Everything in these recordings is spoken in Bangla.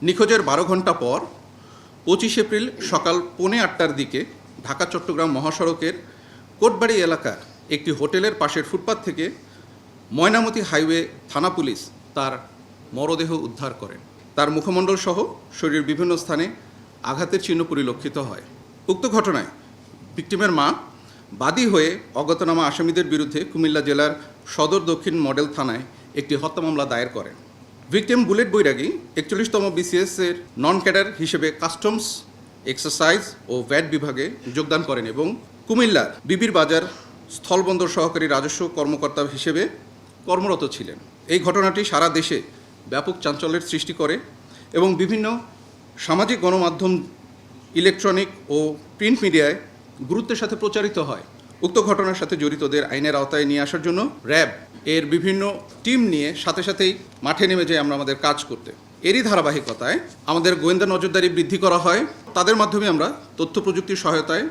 নিখোঁজের 12 ঘণ্টা পর 25 এপ্রিল সকাল 7:45টার দিকে ঢাকা চট্টগ্রাম মহাসড়কের কোটবাড়ি এলাকার একটি হোটেলের পাশের ফুটপাত থেকে ময়নামতি হাইওয়ে থানা পুলিশ তার মরদেহ উদ্ধার করেন। তার মুখমণ্ডল সহ শরীরের বিভিন্ন স্থানে আঘাতের চিহ্ন পরিলক্ষিত হয়। উক্ত ঘটনায় ভিকটিমের মা বাদী হয়ে অজ্ঞাতনামা আসামিদের বিরুদ্ধে কুমিল্লা জেলার সদর দক্ষিণ মডেল থানায় একটি হত্যা মামলা দায়ের করেন। ভিকটিম বুলেট বৈরাগী 41তম BCS-এর নন ক্যাডার হিসেবে কাস্টমস, এক্সারসাইজ ও ভ্যাট বিভাগে যোগদান করেন এবং কুমিল্লার বিবির বাজার স্থলবন্দর সহকারী রাজস্ব কর্মকর্তা হিসেবে কর্মরত ছিলেন। এই ঘটনাটি সারা দেশে ব্যাপক চাঞ্চল্যের সৃষ্টি করে এবং বিভিন্ন সামাজিক গণমাধ্যম, ইলেকট্রনিক ও প্রিন্ট মিডিয়ায় গুরুত্বের সাথে প্রচারিত হয়। উক্ত ঘটনার সাথে জড়িতদের আইনের আওতায় নিয়ে আসার জন্য র্যাব এর বিভিন্ন টিম নিয়ে সাথে সাথেই মাঠে নেমে যাই আমরা আমাদের কাজ করতে। এরই ধারাবাহিকতায় আমাদের গোয়েন্দা নজরদারি বৃদ্ধি করা হয়। তাদের মাধ্যমে আমরা তথ্য প্রযুক্তির সহায়তায়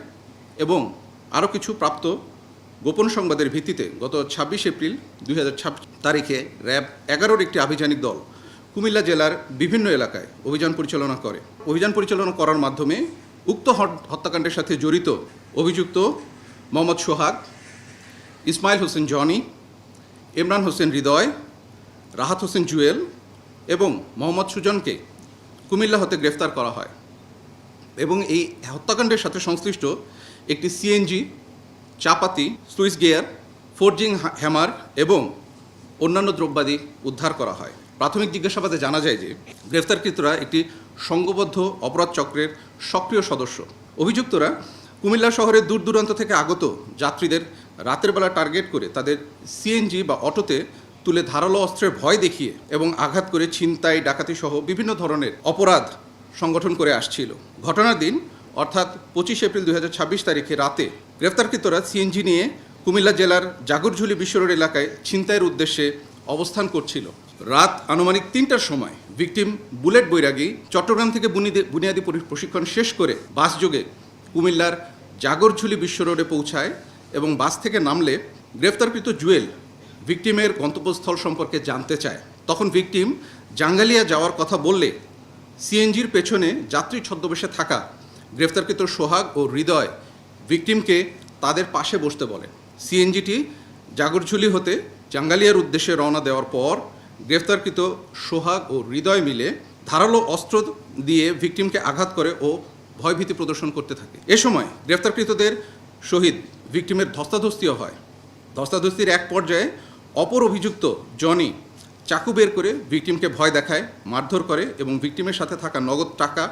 এবং আরও কিছু প্রাপ্ত গোপন সংবাদের ভিত্তিতে গত 26 এপ্রিল 2026 তারিখে র্যাব 11-র একটি আভিযানিক দল কুমিল্লা জেলার বিভিন্ন এলাকায় অভিযান পরিচালনা করে। অভিযান পরিচালনা করার মাধ্যমে উক্ত হত্যাকাণ্ডের সাথে জড়িত অভিযুক্ত মোহাম্মদ সোহাগ, ইসমাইল হোসেন জনি, ইমরান হোসেন হৃদয়, রাহাত হোসেন জুয়েল এবং মোহাম্মদ সুজনকে কুমিল্লা হতে গ্রেফতার করা হয় এবং এই হত্যাকাণ্ডের সাথে সংশ্লিষ্ট একটি সিএনজি, চাপাতি, সুইচ গিয়ার, ফোর্জিং হ্যামার এবং অন্যান্য দ্রব্যাদি উদ্ধার করা হয়। প্রাথমিক জিজ্ঞাসাবাদে জানা যায় যে গ্রেফতারকৃতরা একটি সংঘবদ্ধ অপরাধ চক্রের সক্রিয় সদস্য। অভিযুক্তরা কুমিল্লা শহরের দূর দূরান্ত থেকে আগত যাত্রীদের রাতের বেলা টার্গেট করে তাদের সিএনজি বা অটোতে তুলে ধারালো অস্ত্রের ভয় দেখিয়ে এবং আঘাত করে ছিনতাই, ডাকাতি সহ বিভিন্ন ধরনের অপরাধ সংগঠন করে আসছিল। ঘটনার দিন অর্থাৎ 25 এপ্রিল 2026 তারিখে রাতে গ্রেফতারকৃতরা সিএনজি নিয়ে কুমিল্লা জেলার জাগরঝুলি বিশ্বরোড এলাকায় ছিনতাইয়ের উদ্দেশ্যে অবস্থান করছিল। রাত আনুমানিক 3টার সময় ভিকটিম বুলেট বৈরাগী চট্টগ্রাম থেকে বুনিয়াদী প্রশিক্ষণ শেষ করে বাসযোগে কুমিল্লার জাগরঝুলি বিশ্ব রোডে পৌঁছায় এবং বাস থেকে নামলে গ্রেফতারকৃত জুয়েল ভিকটিমের গন্তব্যস্থল সম্পর্কে জানতে চায়। তখন ভিকটিম জাঙ্গালিয়া যাওয়ার কথা বললে সিএনজির পেছনে যাত্রী ছদ্মবেশে থাকা গ্রেফতারকৃত সোহাগ ও হৃদয় ভিকটিমকে তাদের পাশে বসতে বলেন। সিএনজিটি জাগরঝুলি হতে জাঙ্গালিয়ার উদ্দেশ্যে রওনা দেওয়ার পর গ্রেফতারকৃত সোহাগ ও হৃদয় মিলে ধারালো অস্ত্র দিয়ে ভিকটিমকে আঘাত করে ও ভয়ভীতি প্রদর্শন করতে থাকে। এ সময় গ্রেফতারকৃতদের সহিত ভিকটিমের ধস্তাধস্তিও হয়। ধস্তাধস্তির এক পর্যায়ে অপর অভিযুক্ত জনি চাকু বের করে ভিকটিমকে ভয় দেখায়, মারধর করে এবং ভিকটিমের সাথে থাকা নগদ টাকা,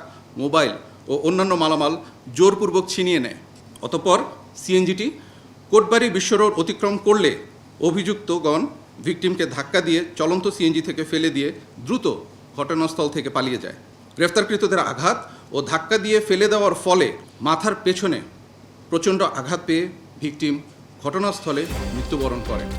মোবাইল ও অন্যান্য মালামাল জোরপূর্বক ছিনিয়ে নেয়। অতঃপর সিএনজিটি কোটবাড়ি বিশ্ব রোড অতিক্রম করলে অভিযুক্তগণ ভিকটিমকে ধাক্কা দিয়ে চলন্ত সিএনজি থেকে ফেলে দিয়ে দ্রুত ঘটনাস্থল থেকে পালিয়ে যায়। গ্রেফতারকৃতদের আঘাত ও ধাক্কা দিয়ে ফেলে দেওয়ার ফলে মাথার পেছনে প্রচণ্ড আঘাত পেয়ে ভিকটিম ঘটনাস্থলে মৃত্যুবরণ করেন।